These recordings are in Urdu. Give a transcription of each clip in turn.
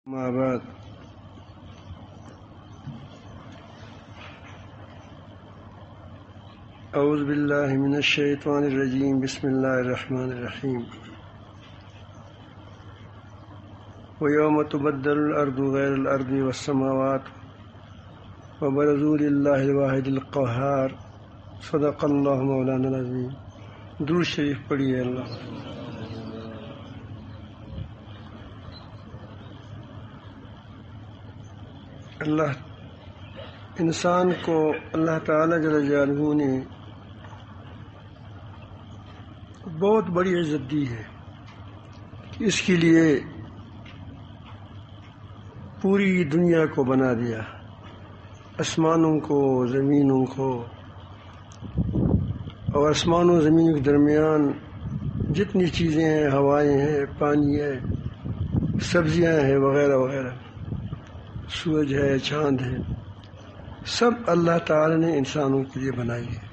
ما بعد اعوذ باللہ من الشیطان الرجیم بسم اللہ الرحمن الرحیم وَيَوْمَ تُبَدَّلُ الْأَرْضُ غَيْرَ الْأَرْضِ وَالسَّمَاوَاتُ وَبَرَزُوا لِلَّهِ الْوَاحِدِ الْقَهَّارِ صدق اللہ مولانا العظیم۔ درود شریف پڑھیے اللہ۔ اللہ انسان کو اللہ تعالیٰ جل جلالہ نے بہت بڑی عزت دی ہے، اس کے لیے پوری دنیا کو بنا دیا، آسمانوں کو، زمینوں کو، اور آسمان و زمین کے درمیان جتنی چیزیں ہیں، ہوائیں ہیں، پانی ہے، سبزیاں ہیں، وغیرہ وغیرہ، سورج ہے، چاند ہے، سب اللہ تعالی نے انسانوں کے لیے بنائی ہے،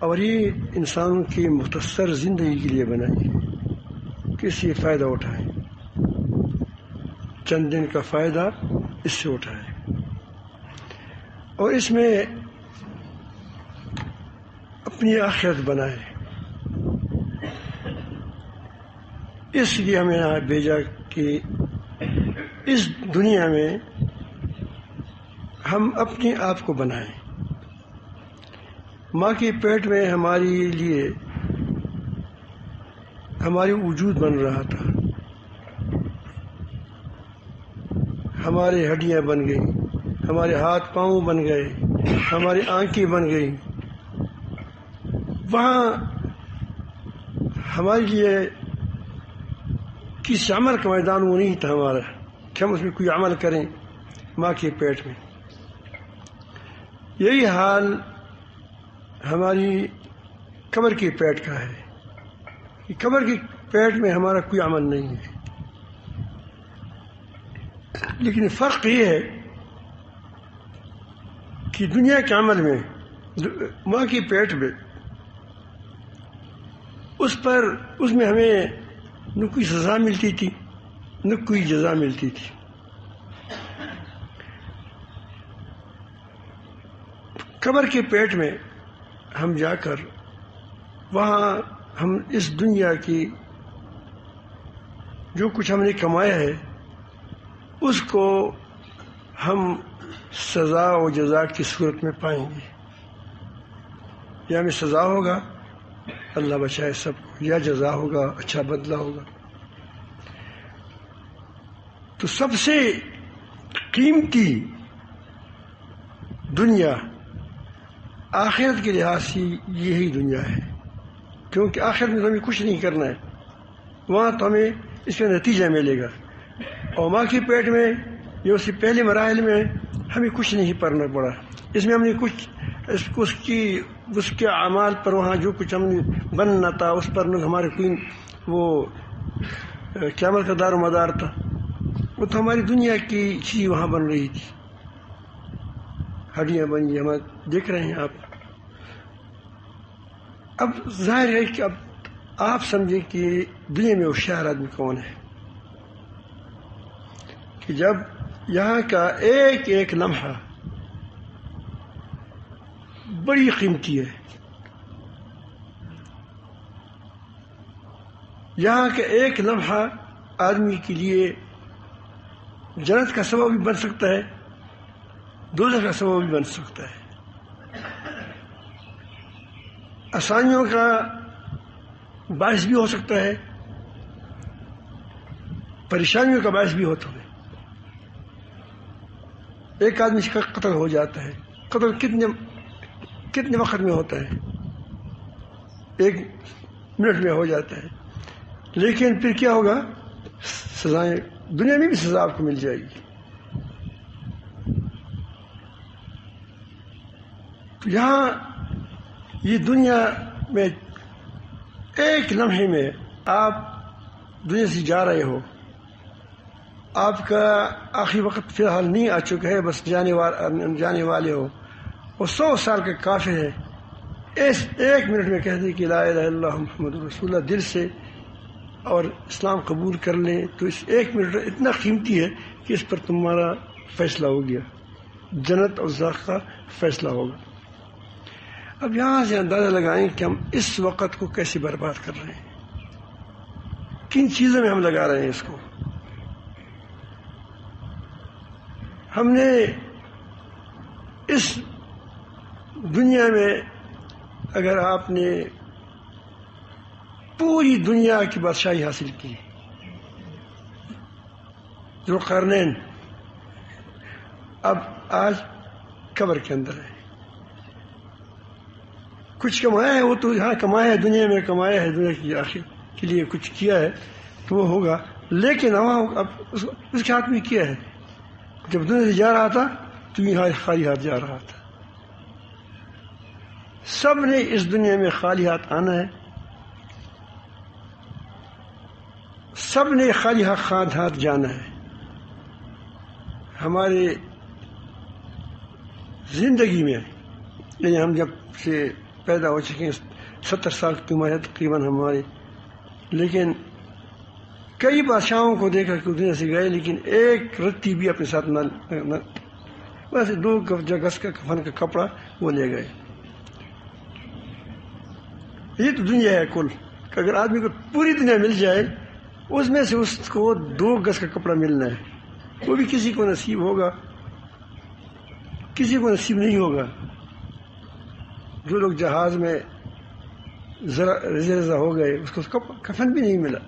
اور یہ انسانوں کی مختصر زندگی کے لیے بنائی ہے کہ اس سے فائدہ اٹھائیں، چند دن کا فائدہ اس سے اٹھائیں، اور اس میں اپنی آخرت بنائیں۔ اس لیے ہمیں یہاں بھیجا کہ اس دنیا میں ہم اپنے آپ کو بنائیں۔ ماں کے پیٹ میں ہمارے لیے ہماری وجود بن رہا تھا، ہماری ہڈیاں بن گئیں، ہمارے ہاتھ پاؤں بن گئے، ہماری آنکھیں بن گئیں، وہاں ہمارے لیے کسی عمل کا میدان وہ نہیں تھا ہمارا کہ ہم اس میں کوئی عمل کریں ماں کے پیٹ میں۔ یہی حال ہماری قبر کے پیٹ کا ہے کہ قبر کے پیٹ میں ہمارا کوئی عمل نہیں ہے، لیکن فرق یہ ہے کہ دنیا کے عمل میں ماں کے پیٹ میں اس میں ہمیں نہ کوئی سزا ملتی تھی، نہ کوئی جزا ملتی تھی۔ قبر کے پیٹ میں ہم جا کر وہاں ہم اس دنیا کی جو کچھ ہم نے کمایا ہے اس کو ہم سزا و جزا کی صورت میں پائیں گے، یا ہمیں سزا ہوگا، اللہ بچائے سب کو، یا جزا ہوگا، اچھا بدلہ ہوگا۔ تو سب سے قیمتی دنیا آخرت کے لحاظ سے یہی دنیا ہے، کیونکہ آخرت میں تو ہمیں کچھ نہیں کرنا ہے، وہاں تو ہمیں اس کا نتیجہ ملے گا، اور ماں کے پیٹ میں یہ اس سے پہلے مراحل میں ہمیں کچھ نہیں کرنا پڑا، اس میں ہم نے کچھ اس کے اعمال پر وہاں جو کچھ ہم نے بننا تھا اس پر ہمارے کوئی وہ قیامت کا دار و مدار تھا، وہ تو ہماری دنیا کی چیز وہاں بن رہی تھی، ہڈیاں بن گئی، ہم دیکھ رہے ہیں آپ۔ اب ظاہر ہے کہ اب آپ سمجھیں کہ دنیا میں ہوشیار آدمی کون ہے، کہ جب یہاں کا ایک ایک لمحہ بڑی قیمتی ہے، یہاں کا ایک لمحہ آدمی کے لیے جنت کا سبب بھی بن سکتا ہے، دوزخ کا سبب بھی بن سکتا ہے، آسانیوں کا باعث بھی ہو سکتا ہے، پریشانیوں کا باعث بھی ہوتا ہے۔ ایک آدمی کا قتل ہو جاتا ہے، قتل کتنے وقت میں ہوتا ہے؟ 1 منٹ میں ہو جاتا ہے، لیکن پھر کیا ہوگا؟ سزائیں دنیا میں بھی سزا آپ کو مل جائے گی۔ تو یہاں یہ دنیا میں ایک لمحے میں آپ دنیا سے جا رہے ہو، آپ کا آخری وقت فی الحال نہیں آ چکا ہے، بس جانے والے ہو، اور 100 سال کا کافر ہے، اس 1 منٹ میں کہہ دے کہ لا الہ الا اللہ محمد رسول اللہ دل سے، اور اسلام قبول کر لیں تو اس 1 منٹ اتنا قیمتی ہے کہ اس پر تمہارا فیصلہ ہو گیا، جنت اور دوزخ کا فیصلہ ہوگا۔ اب یہاں سے اندازہ لگائیں کہ ہم اس وقت کو کیسے برباد کر رہے ہیں، کن چیزوں میں ہم لگا رہے ہیں اس کو۔ ہم نے اس دنیا میں، اگر آپ نے پوری دنیا کی بادشاہی حاصل کی، ذوالقرنین اب آج قبر کے اندر ہے، کچھ کمایا ہے وہ تو یہاں کمایا ہے، دنیا میں کمایا ہے، دنیا کی آخر کے لیے کچھ کیا ہے تو وہ ہوگا، لیکن وہاں اب اس کے ہاتھ میں کیا ہے؟ جب دنیا سے جا رہا تھا تو یہاں خالی ہاتھ جا رہا تھا۔ سب نے اس دنیا میں خالی ہاتھ آنا ہے، سب نے خالی ہاتھ جانا ہے۔ ہمارے زندگی میں یعنی ہم جب سے پیدا ہو چکے ہیں 70 سال کی عمر ہے تقریباً ہماری، لیکن کئی بادشاہوں کو دیکھا کہ دنیا سے گئے لیکن ایک رتی بھی اپنے ساتھ نہ بس 2 گز کا کفن کا کپڑا وہ لے گئے۔ یہ تو دنیا ہے کل، کہ اگر آدمی کو پوری دنیا مل جائے اس میں سے اس کو 2 گز کا کپڑا ملنا ہے، وہ بھی کسی کو نصیب ہوگا، کسی کو نصیب نہیں ہوگا۔ جو لوگ جہاز میں رضا ہو گئے اس کو کفن بھی نہیں ملا۔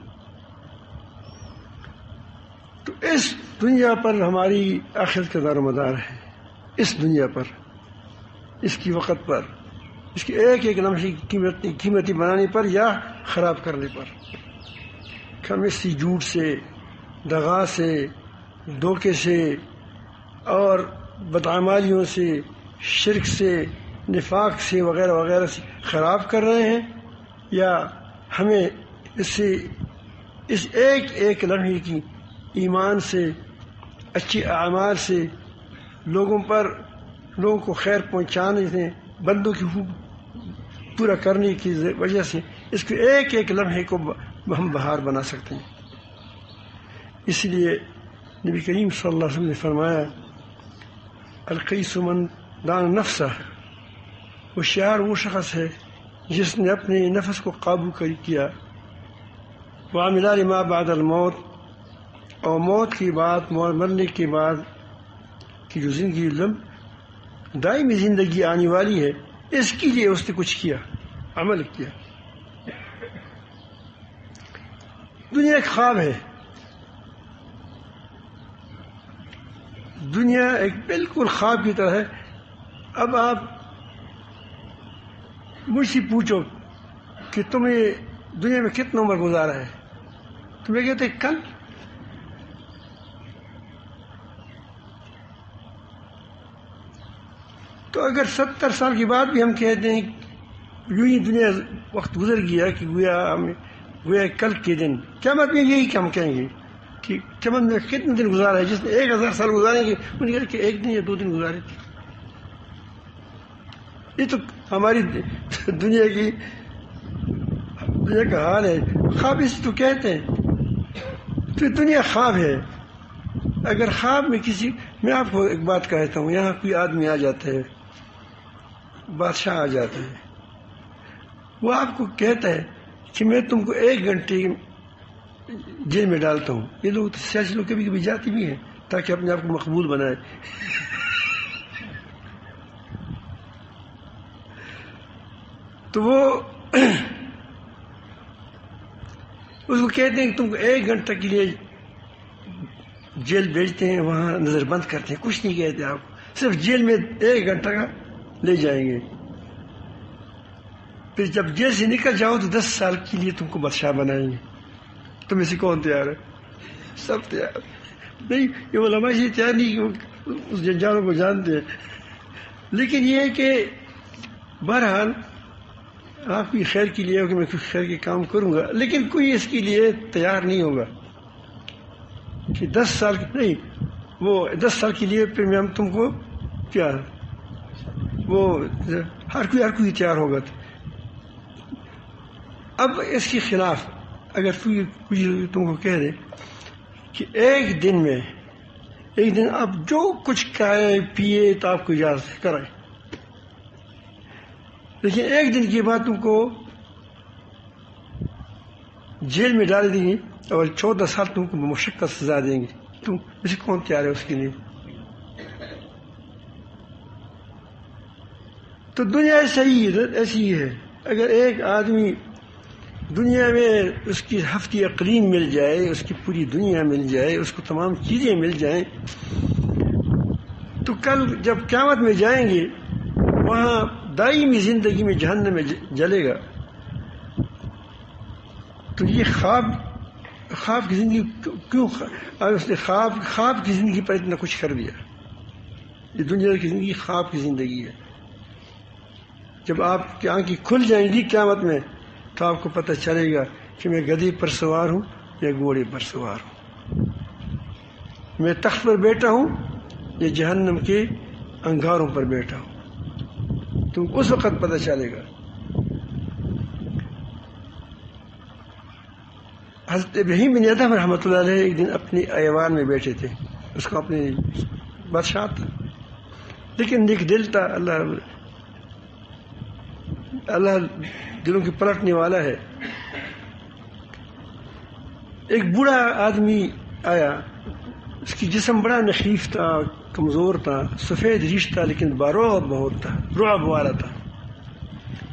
تو اس دنیا پر ہماری آخرت کا دار و مدار ہے، اس دنیا پر، اس کی وقت پر، اس کی ایک ایک لمحے کی قیمتی بنانے پر یا خراب کرنے پر۔ ہم اس جھوٹ سے، دغا سے، دھوکے سے اور بدعمالیوں سے، شرک سے، نفاق سے وغیرہ وغیرہ سے خراب کر رہے ہیں، یا ہمیں اس ایک ایک لمحے کی ایمان سے، اچھے اعمال سے، لوگوں کو خیر پہنچانے سے، بندوں کی حقوق پورا کرنے کی وجہ سے اس کے ایک ایک لمحے کو ہم بہار بنا سکتے ہیں۔ اس لیے نبی کریم صلی اللہ علیہ وسلم نے فرمایا القیس من دان نفسہ، ہوشیار وہ شخص ہے جس نے اپنے نفس کو قابو کیا، وعمل لما بعد الموت، اور موت کی بات، مرنے کے بعد کی جو زندگی دائمی زندگی آنے والی ہے اس کے لیے اس نے کچھ کیا، عمل کیا۔ دنیا ایک خواب ہے، دنیا ایک بالکل خواب کی طرح ہے۔ اب آپ مجھ سے پوچھو کہ تم نے دنیا میں کتنا عمر گزارا ہے، تمہیں کہتے کل، تو اگر 70 سال کے بعد بھی ہم کہتے ہیں یوں ہی دنیا وقت گزر گیا کہ گویا کل کے دن، قیامت میں یہی کہ ہم کہیں گے کہ قیامت میں کتنے دن گزارا ہے، جس نے 1000 سال گزاریں گے ان نے کہا کہ 1 دن یا 2 دن گزارے تھے۔ یہ تو ہماری دنیا کا حال ہے، خواب اس تو کہتے ہیں، تو دنیا خواب ہے۔ اگر خواب میں میں آپ کو ایک بات کہتا ہوں، یہاں کوئی آدمی آ جاتا ہے، بادشاہ آ جاتا ہے، وہ آپ کو کہتا ہے کہ میں تم کو 1 گھنٹے جیل میں ڈالتا ہوں۔ یہ لوگ سیاسی لوگ کبھی کبھی جاتے بھی ہیں تاکہ اپنے آپ کو مقبول بنائے۔ تو وہ اس کو کہتے ہیں کہ تم کو 1 گھنٹے کے لیے جیل بھیجتے ہیں، وہاں نظر بند کرتے ہیں، کچھ نہیں کہتے آپ کو، صرف جیل میں 1 گھنٹہ کا لے جائیں گے۔ پھر جب جیل سے نکل جاؤ تو 10 سال کے لیے تم کو بادشاہ بنائیں گے۔ تم میں سے کون تیار ہے؟ سب تیار نہیں، یہ علماء سے تیار نہیں کہ اس جنجالوں کو جانتے ہیں، لیکن یہ ہے کہ بہرحال آپ کی خیر کے لیے کہ میں کچھ خیر کے کام کروں گا، لیکن کوئی اس کے لیے تیار نہیں ہوگا کہ 10 سال نہیں، وہ 10 سال کے لیے پھر میں تم کو کیا، وہ ہر کوئی تیار ہوگا۔ اب اس کے خلاف اگر تم کو کہہ دے کہ ایک دن آپ جو کچھ کھائے پیے تو آپ کو اجازت کرائے، لیکن ایک دن کے بعد تم کو جیل میں ڈال دیں گے اور 14 سال تم کو مشقت سزا دیں گے، تم اسے کون تیار ہے اس کے لیے؟ تو دنیا ایسی ہی ہے. اگر ایک آدمی دنیا میں اس کی ہفتی اقلیم مل جائے، اس کی پوری دنیا مل جائے، اس کو تمام چیزیں مل جائیں، تو کل جب قیامت میں جائیں گے وہاں دائمی زندگی میں جہنم میں جلے گا. تو یہ خواب کی زندگی کیوں اس نے خواب کی زندگی پر اتنا کچھ کر دیا؟ یہ دنیا کی زندگی خواب کی زندگی ہے. جب آپ کی آنکھیں کھل جائیں گی قیامت میں تو آپ کو پتہ چلے گا کہ میں گدھے پر سوار ہوں یا گھوڑے پر سوار ہوں، میں تخت پر بیٹھا ہوں یا جہنم کے انگاروں پر بیٹھا ہوں. تم کو اس وقت پتہ چلے گا. حضرت ابراہیم بن ادھم رحمۃ اللہ علیہ ایک دن اپنے ایوان میں بیٹھے تھے، اس کو اپنے بادشاہ تھا لیکن نیک دل تھا. اللہ دلوں کی پلٹنے والا ہے. ایک بوڑھا آدمی آیا، اس کی جسم بڑا نحیف تھا، کمزور تھا، سفید ریش تھا لیکن بارعب بہت تھا، رعب والا تھا.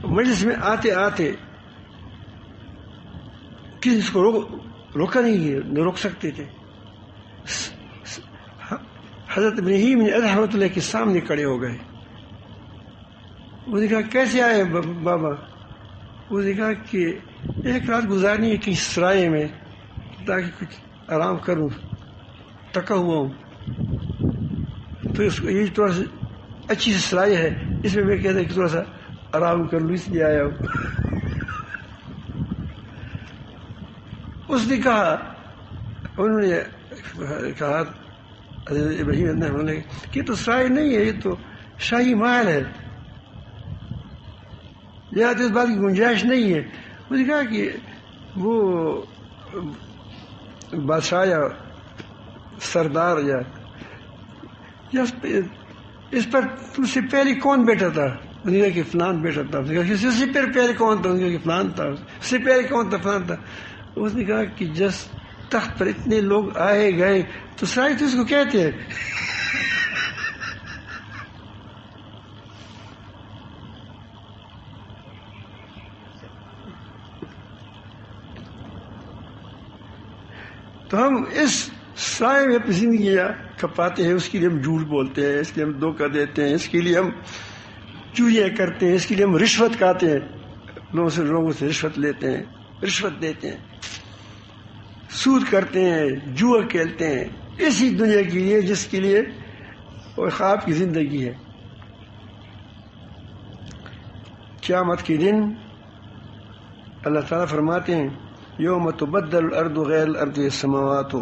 مجلس میں آتے آتے کسی کو روکا نہیں روک سکتے تھے. حضرت ابراہیم نے رحمۃ اللہ کے سامنے کھڑے ہو گئے. وہ نے کہا کیسے آئے بابا؟ وہ نے کہا کہ ایک رات گزارنی ہے کسی سرائے میں تاکہ کچھ آرام کروں، تکا ہوا ہوں. تو یہ تھوڑا سا اچھی سی سرائے ہے، اس میں کہتا کہ تھوڑا سا آرام کر لوں، اس لیے آیا ہوں. اس نے کہا، انہوں نے کہا حضرت ابراہیم نے کہ یہ تو سرائے نہیں ہے، یہ تو شاہی محل ہے، یہاں تو اس بات کی گنجائش نہیں ہے. مجھے کہا کہ وہ بادشاہ یا سردار یا اس پر تم سے پہلے کون بیٹھا تھا؟ اس نے کہا کہ فلان بیٹھا تھا. اس نے کہا کہ اس سے پہلے کون تھا؟ اس نے کہا کہ فلان تھا. اس سے پہلے کون تھا؟ فلان تھا. اس نے کہا کہ جس تخت پر اتنے لوگ آئے گئے تو سارے تو اس کو کہتے ہیں. تو ہم اس سائے میں اپنی زندگیاں کھپاتے ہیں، اس کے لیے ہم جھوٹ بولتے ہیں، اس کے لیے ہم دھوکہ دیتے ہیں، اس کے لیے ہم چوریاں کرتے ہیں، اس کے لیے ہم رشوت کھاتے ہیں، لوگوں سے رشوت لیتے ہیں، رشوت دیتے ہیں، سود کرتے ہیں، جوا کھیلتے ہیں، اسی دنیا کے لیے جس کے لیے اور خواب کی زندگی ہے. قیامت کے دن اللہ تعالیٰ فرماتے ہیں یوم تبدل الارض غیر الارض السماوات،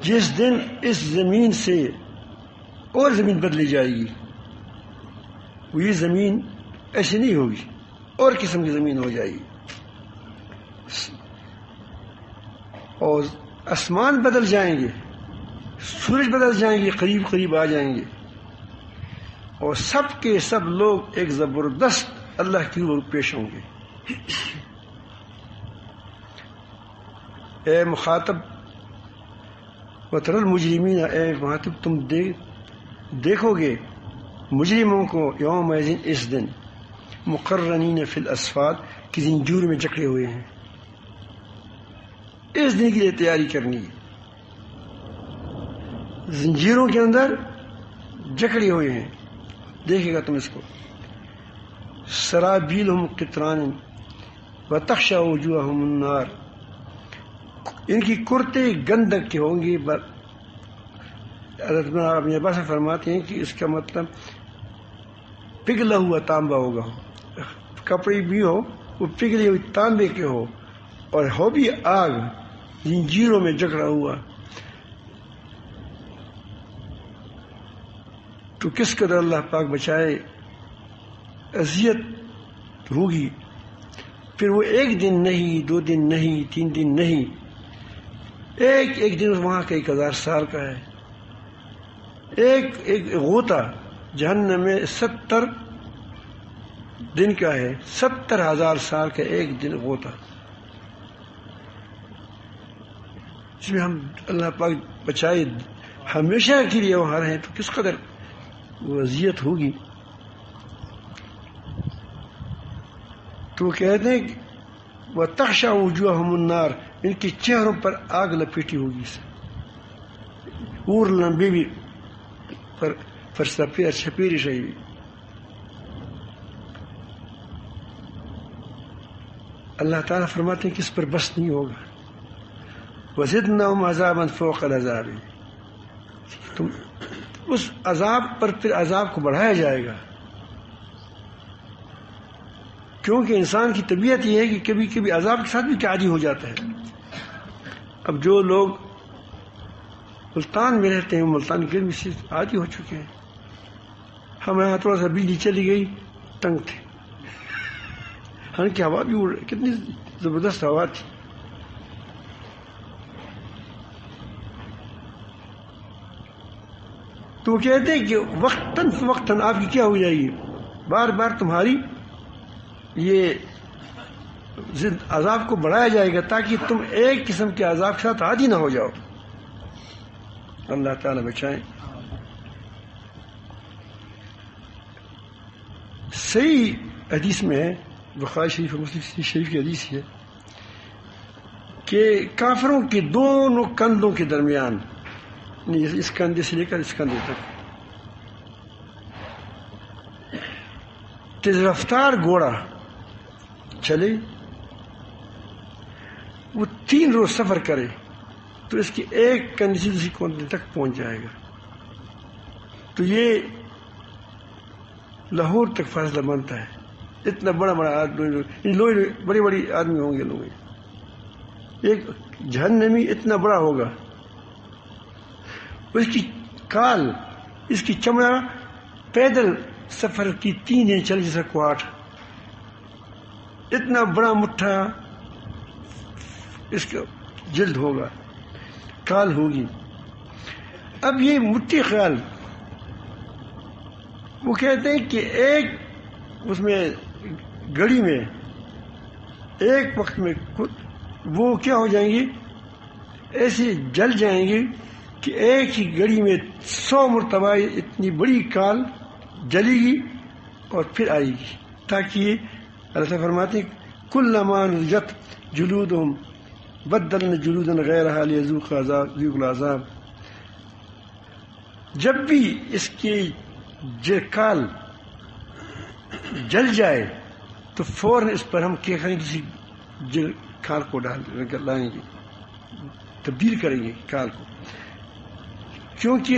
جس دن اس زمین سے اور زمین بدلی جائے گی. وہ یہ زمین ایسی نہیں ہوگی، اور قسم کی زمین ہو جائے گی، اور آسمان بدل جائیں گے، سورج بدل جائیں گے، قریب قریب آ جائیں گے، اور سب کے سب لوگ ایک زبردست اللہ کی اور پیش ہوں گے. اے مخاطب وتر المجرمین، اے مخاطب تم دیکھو گے مجرموں کو یوم اس دن مقرنین فی الاسفاد کی زنجیر میں جکڑے ہوئے ہیں. اس دن کے لیے تیاری کرنی ہے، زنجیروں کے اندر جکڑے ہوئے ہیں. دیکھے گا تم اس کو. سرابیلہم قطران وتخشی وجوہہم النار، ان کی کرتے گندک کے ہوں گے. حضرت ابن عباس فرماتے ہیں کہ اس کا مطلب پگھلا ہوا تانبا ہوگا. کپڑے بھی ہو وہ پگھلے ہوئے تانبے کے ہو، اور ہو بھی آگ زنجیروں میں جکڑا ہوا. تو کس قدر اللہ پاک بچائے اذیت ہوگی. پھر وہ 1 دن نہیں، 2 دن نہیں، 3 دن نہیں، ایک دن وہاں کا 1000 سال کا ہے. ایک غوطہ جہنم میں 70 دن کا ہے، 70,000 سال کا ایک دن غوطہ، جس میں ہم اللہ پاک بچائے ہمیشہ کے لیے وہاں رہیں تو کس قدر وضعیت ہوگی. تو کہتے ہیں وَتَخْشَعُ وُجُوهَهُمُ النَّارُ، ان کے چہروں پر آگ لپیٹی ہوگی. اور لمبے بھی پر سپیری رہی. اللہ تعالیٰ فرماتے ہیں کہ اس پر بس نہیں ہوگا. وَزِدْنَاهُمْ عَذَابًا فَوْقَ الْعَذَابِ، تم اس عذاب پر پھر عذاب کو بڑھایا جائے گا. کیونکہ انسان کی طبیعت یہ ہے کہ کبھی کبھی عذاب کے ساتھ بھی عادی ہو جاتا ہے. اب جو لوگ ملتان میں رہتے ہیں ملتان کی گرمی سے عادی ہو چکے ہیں. ہمارے یہاں تھوڑا سا بجلی چلی گئی تنگ تھے، حالانکہ ہوا بھی اڑ رہی، کتنی زبردست ہوا تھی. تو وہ کہتے ہیں کہ وقتاً فوقتاً آپ کی کیا ہو جائے گی، بار بار تمہاری یہ عذاب کو بڑھایا جائے گا تاکہ تم ایک قسم کے عذاب کے ساتھ عادی نہ ہو جاؤ. اللہ تعالیٰ بچائیں. صحیح حدیث میں ہے، بخاری شریف اور مسلم شریف کی حدیث ہے کہ کافروں کے دونوں کندھوں کے درمیان، اس کندھے سے لے کر اس کندھے تک، تیز رفتار گھوڑا چلے، وہ 3 روز سفر کرے تو اس کی ایک کندھے سے دوسری کندھے تک پہنچ جائے گا. تو یہ لاہور تک فاصلہ بنتا ہے. اتنا بڑا آدمی، لوگ بڑے بڑے آدمی ہوں گے لوگ. ایک جہنمی اتنا بڑا ہوگا، اس کی کال، اس کی چمڑا پیدل سفر کی 3 دن چل جیسا کوٹ، اتنا بڑا مٹھا اس کا جلد ہوگا، کال ہوگی. اب یہ مٹھی خیال، وہ کہتے ہیں کہ ایک اس میں گھڑی میں ایک وقت میں وہ کیا ہو جائیں گی، ایسے جل جائیں گے کہ ایک ہی گھڑی میں 100 مرتبہ اتنی بڑی کال جلے گی اور پھر آئے گی. تاکہ اللہ تعالیٰ فرماتے ہیں کلما نضجت جلودہم بدلنا جلودا غیرہا لیذوقوا العذاب، جب بھی اس کی کال جل جائے تو فوراً اس پر ہم کیا کریں گے، کسی کال کو لائیں گے، تبدیل کریں گے کال کو. کیونکہ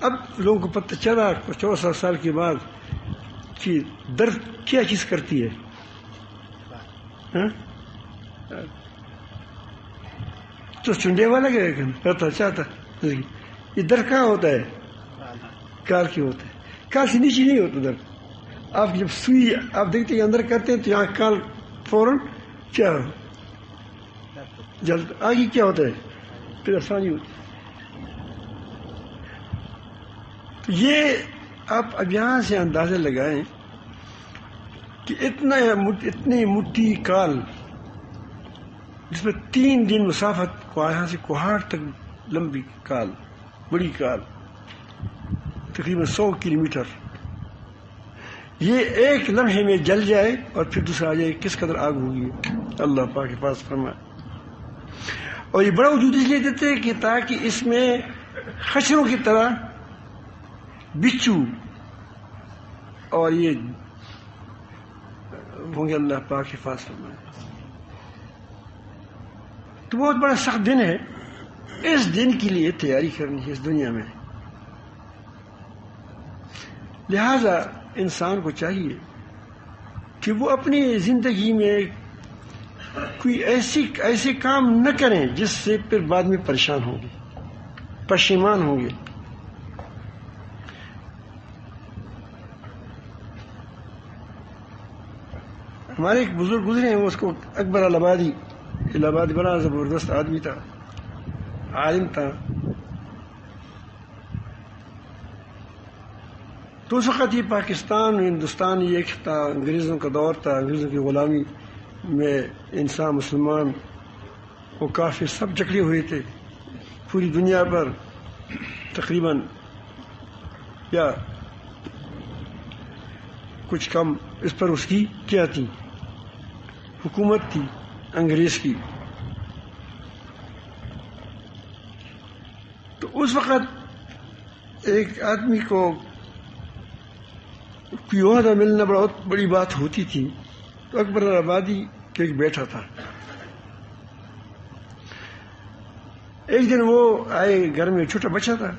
اب لوگوں کو پتہ چلا 64 سال کے بعد کہ درد کیا چیز کرتی ہے. تو چنڈے والا گیا کرتا چاہتا، یہ درد کہاں ہوتا ہے، کال کی ہوتا ہے. کال سے نیچے نہیں ہوتا درد. آپ جب سوئی آپ دیکھتے ہیں اندر کرتے ہیں تو یہاں کال فوراً کیا جلد آگے کیا ہوتا ہے، پھر آسانی ہوتی ہے. تو یہ آپ اب یہاں سے اندازہ لگائیں کہ اتنی مٹھی کال جس میں 3 دن مسافت کو یہاں سے کوہاڑ تک لمبی کال، بڑی کال تقریباً 100 کلومیٹر، یہ ایک لمحے میں جل جائے اور پھر دوسرا آ جائے، کس قدر آگ ہوگی. اللہ پاک کے پاس فرمائے. اور یہ بڑا وجود اس لیے دیتے ہیں کہ تاکہ اس میں خچروں کی طرح بچھو اور یہ ہوں گے. اللہ پاک کے پاس فرمائے. تو بہت بڑا سخت دن ہے. اس دن کے لیے تیاری کرنی ہے اس دنیا میں. لہذا انسان کو چاہیے کہ وہ اپنی زندگی میں کوئی ایسے کام نہ کریں جس سے پھر بعد میں پریشان ہوں گے، پشیمان ہوں گے. ہمارے ایک بزرگ گزرے ہیں، اس کو اکبر الہ آبادی بڑا زبردست آدمی تھا، عالم تھا. تو اس وقت یہ پاکستان ہندوستان یہ ایک تھا، انگریزوں کا دور تھا، انگریزوں کی غلامی میں انسان مسلمان وہ کافی سب جکڑے ہوئے تھے. پوری دنیا پر تقریباً یا کچھ کم اس پر اس کی کیا تھی، حکومت تھی انگریز کی. تو اس وقت ایک آدمی کو کوئی عہدہ ملنا بہت بڑی بات ہوتی تھی. تو اکبر آبادی کے ایک بیٹا تھا. ایک دن وہ آئے، گھر میں چھوٹا بچہ تھا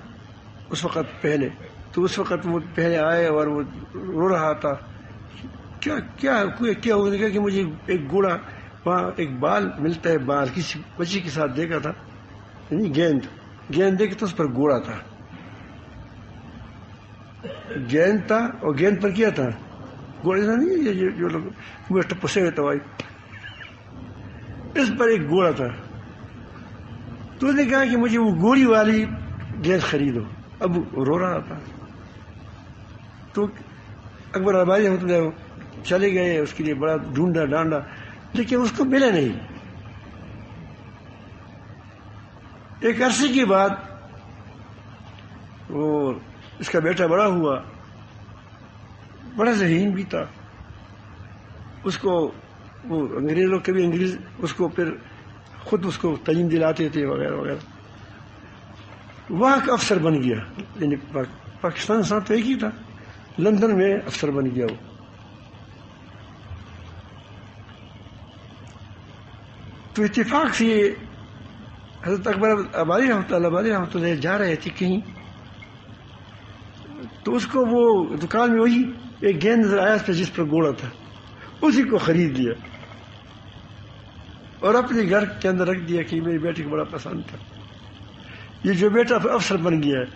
اس وقت پہلے. تو اس وقت وہ پہلے آئے اور وہ رو رہا تھا. کیا ہوا؟ نے کہا کہ مجھے ایک گوڑا وہاں ایک بال ملتا ہے، بال کسی بچے کے ساتھ دیکھا تھا، یعنی گیند دیکھا تو اس پر گوڑا تھا، گیند تھا اور گیند پر کیا تھا؟ گوڑا نہیں، جو لوگ پسے ہوئے تو اس پر ایک گوڑا تھا. تو اس نے کہا کہ مجھے وہ گوڑی والی گیند خریدو. اب رو رہا تھا. تو اکبر آبادی چلے گئے، اس کے لیے بڑا ڈھونڈا ڈانڈا، لیکن اس کو ملا نہیں. ایک عرصے کے بعد وہ اس کا بیٹا بڑا ہوا، بڑا ذہین بھی تھا. اس کو وہ انگریز اس کو پھر خود اس کو تعلیم دلاتے تھے وغیرہ وغیرہ. وہاں کا افسر بن گیا، یعنی پاکستان ساتھ ایک ہی تھا، لندن میں افسر بن گیا وہ. تو اتفاق سے حضرت اکبر آبادی رحمۃ اللہ جا رہے تھے کہیں، تو اس کو وہ دکان میں وہی ایک گیند نظر آیا جس پر گوڑا تھا، اسی کو خرید لیا اور اپنے گھر کے اندر رکھ دیا کہ میرے بیٹے کو بڑا پسند تھا. یہ جو بیٹا افسر بن گیا ہے.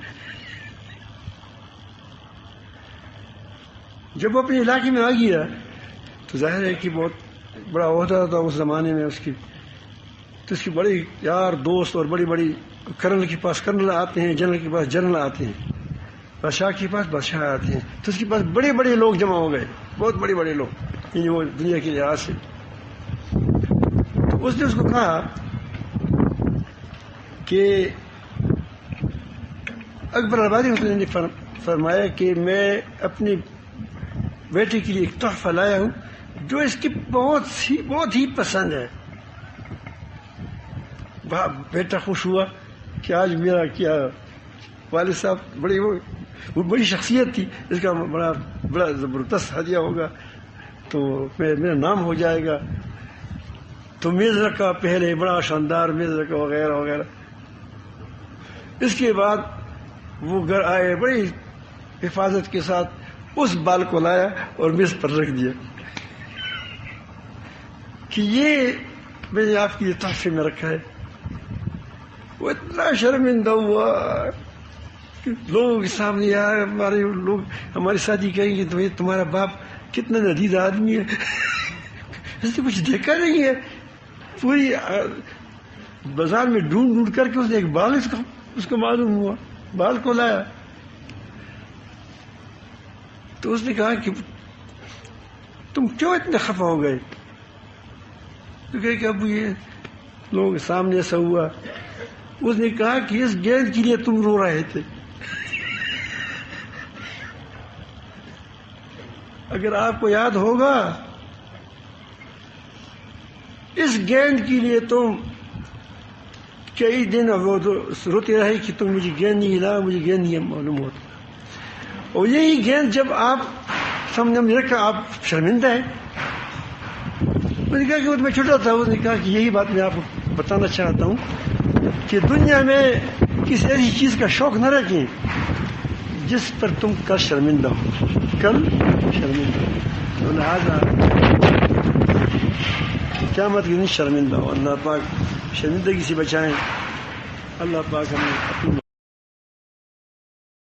جب وہ اپنے علاقے میں آ گیا تو ظاہر ہے کہ بہت بڑا عہدہ تھا اس زمانے میں اس کی. تو اس کی بڑے یار دوست اور بڑی کرنل کے پاس کرنل آتے ہیں، جنرل کے پاس جنرل آتے ہیں، بادشاہ کے پاس بادشاہ آتے ہیں. تو اس کے پاس بڑے لوگ جمع ہو گئے، بہت بڑے لوگ، یعنی وہ دنیا کے لحاظ سے. تو اس نے اس کو کہا کہ اکبر آبادی نے فرمایا کہ میں اپنے بیٹے کے لیے ایک تحفہ لایا ہوں جو اس کی بہت ہی پسند ہے. بیٹا خوش ہوا کہ آج میرا کیا والد صاحب وہ بڑی شخصیت تھی، اس کا بڑا زبردست ہدیہ ہوگا تو میرا نام ہو جائے گا. تو میز رکھا، پہلے بڑا شاندار میز رکھا وغیرہ وغیرہ. اس کے بعد وہ گھر آئے، بڑی حفاظت کے ساتھ اس بال کو لایا اور میز پر رکھ دیا کہ یہ میں نے آپ کے لیے تحفے میں رکھا ہے. وہ اتنا شرمندہ ہوا کہ لوگوں کے سامنے یار ہماری شادی کہیں گے تو تمہارا باپ کتنا ندید آدمی ہے، اس نے کچھ دیکھا نہیں ہے. پوری بازار میں ڈھونڈ کر کے اس نے ایک بال اس کو معلوم ہوا، بال کو لایا. تو اس نے کہا کہ تم کیوں اتنے خفا ہو گئے؟ تو کہ ابو یہ لوگوں کے سامنے ایسا ہوا. اس نے کہا کہ اس گیند کے لیے تم رو رہے تھے، اگر آپ کو یاد ہوگا اس گیند کے لیے تم کئی دن روتے رہے کہ تم مجھے گیند نہیں لا، مجھے گیند نہیں معلوم ہوتا. اور یہی گیند جب آپ سامنے رکھا آپ شرمندہ ہے. میں نے کہا کہ میں چھوٹا تھا. اس نے کہا کہ یہی بات میں آپ کو بتانا چاہتا ہوں کہ دنیا میں کسی ایسی چیز کا شوق نہ رکھیں جس پر تم کل شرمندہ ہو، تو لہٰذا قیامت کے دن شرمندہ ہو. اللہ پاک شرمندگی سے بچائیں. اللہ پاک ہمیں